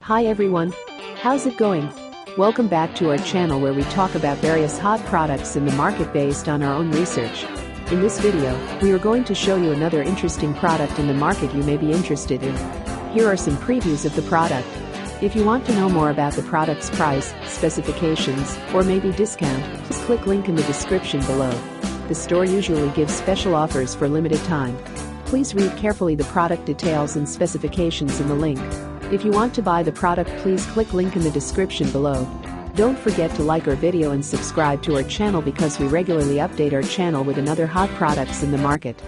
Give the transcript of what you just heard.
Hi everyone, how's it going? Welcome back to our channel where we talk about various hot products in the market based on our own research. In this video, we are going to show you another interesting product in the market you may be interested in. Here are some previews of the product. If you want to know more about the product's price, specifications, or maybe discount, please click link in the description below. The store usually gives special offers for limited time. Please read carefully the product details and specifications in the link. If you want to buy the product, please click link in the description below. Don't forget to like our video and subscribe to our channel because we regularly update our channel with another hot products in the market.